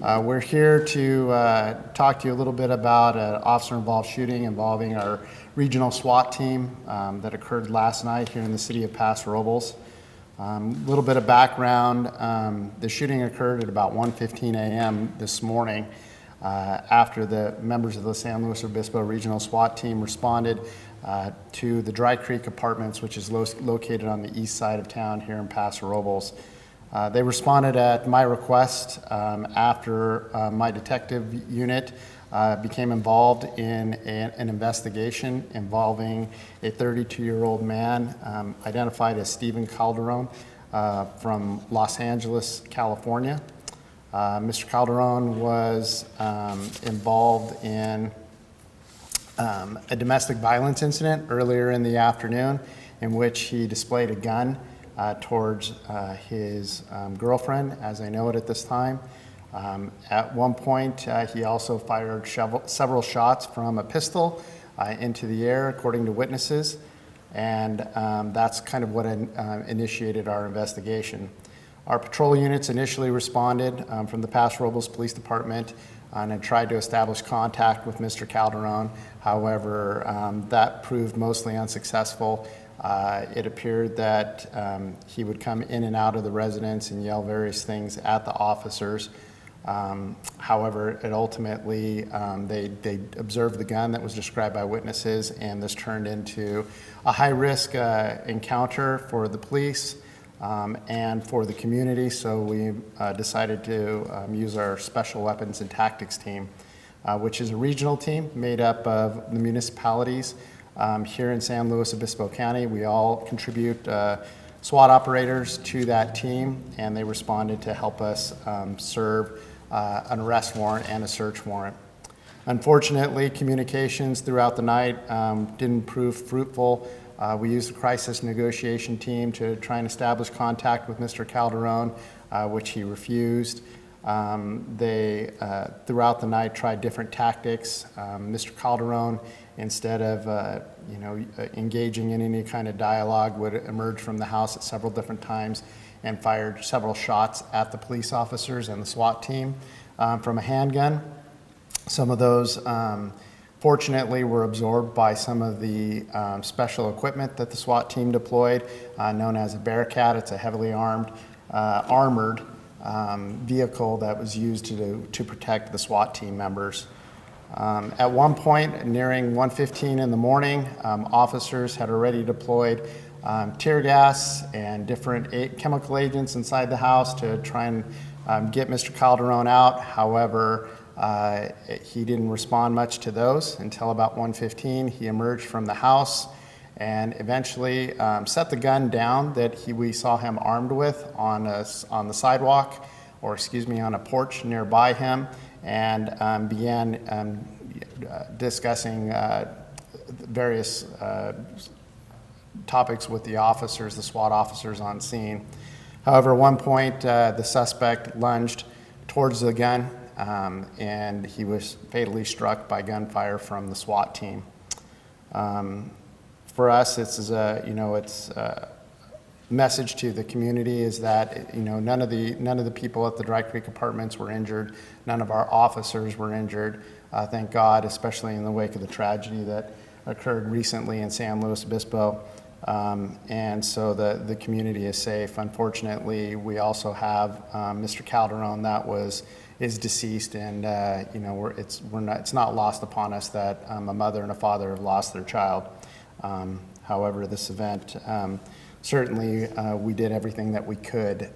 We're here to talk to you a little bit about an officer-involved shooting involving our regional SWAT team that occurred last night here in the city of Paso Robles. A little bit of background, the shooting occurred at about 1:15 a.m. this morning after the members of the San Luis Obispo regional SWAT team responded to the Dry Creek Apartments, which is located on the east side of town here in Paso Robles. They responded at my request after my detective unit became involved in an investigation involving a 32-year-old man identified as Stephen Calderon from Los Angeles, California. Mr. Calderon was involved in a domestic violence incident earlier in the afternoon in which he displayed a gun towards his girlfriend, as I know it at this time. At one point, he also fired several shots from a pistol into the air, according to witnesses, and that's kind of what initiated our investigation. Our patrol units initially responded from the Paso Robles Police Department and had tried to establish contact with Mr. Calderon. However, that proved mostly unsuccessful. It appeared that he would come in and out of the residence and yell various things at the officers. However, it ultimately, they observed the gun that was described by witnesses, and this turned into a high-risk encounter for the police and for the community, so we decided to use our Special Weapons and Tactics team, which is a regional team made up of the municipalities here in San Luis Obispo County. We all contribute SWAT operators to that team, and they responded to help us serve an arrest warrant and a search warrant. Unfortunately, communications throughout the night didn't prove fruitful. We used a crisis negotiation team to try and establish contact with Mr. Calderon, which he refused. They, throughout the night, tried different tactics. Mr. Calderon, instead of engaging in any kind of dialogue, would emerge from the house at several different times and fired several shots at the police officers and the SWAT team from a handgun. Some of those, fortunately, were absorbed by some of the special equipment that the SWAT team deployed, known as a Bearcat. It's a heavily armored vehicle that was used to protect the SWAT team members. At one point, nearing 1:15 in the morning, officers had already deployed tear gas and different chemical agents inside the house to try and get Mr. Calderon out. However, he didn't respond much to those until about 1:15. He emerged from the house and eventually set the gun down that we saw him armed with on the sidewalk, or excuse me, on a porch nearby him, and began discussing various topics with the officers, the SWAT officers on scene. However, at one point, the suspect lunged towards the gun, and he was fatally struck by gunfire from the SWAT team. For us, it's a message to the community is that none of the people at the Dry Creek Apartments were injured. None of our officers were injured. Thank God, especially in the wake of the tragedy that occurred recently in San Luis Obispo. And so the community is safe. Unfortunately, we also have Mr. Calderon that is deceased, and it's not lost upon us that a mother and a father have lost their child. However, this event, certainly we did everything that we could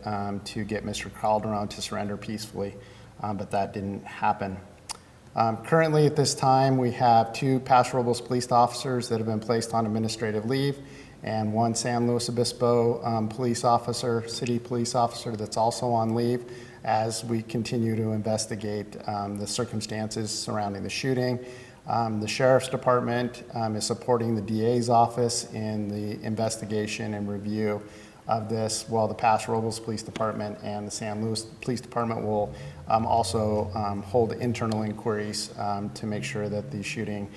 to get Mr. Calderon to surrender peacefully, but that didn't happen. Currently at this time, we have 2 Paso Robles police officers that have been placed on administrative leave, and 1 San Luis Obispo police officer, city police officer, that's also on leave as we continue to investigate the circumstances surrounding the shooting. The Sheriff's Department is supporting the DA's office in the investigation and review of this, while the Paso Robles Police Department and the San Luis Police Department will also hold internal inquiries to make sure that the shooting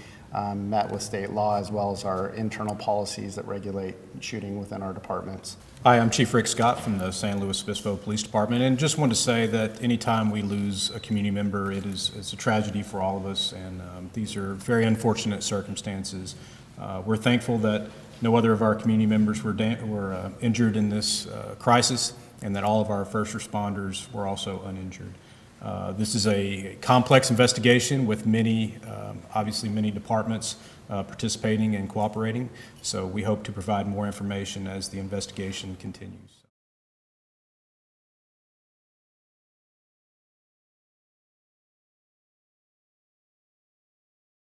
met with state law as well as our internal policies that regulate shooting within our departments. Hi, I'm Chief Rick Scott from the San Luis Obispo Police Department, and just wanted to say that anytime we lose a community member, it's a tragedy for all of us, and these are very unfortunate circumstances. We're thankful that no other of our community members were injured in this crisis, and that all of our first responders were also uninjured. This is a complex investigation with obviously many departments participating and cooperating, so we hope to provide more information as the investigation continues.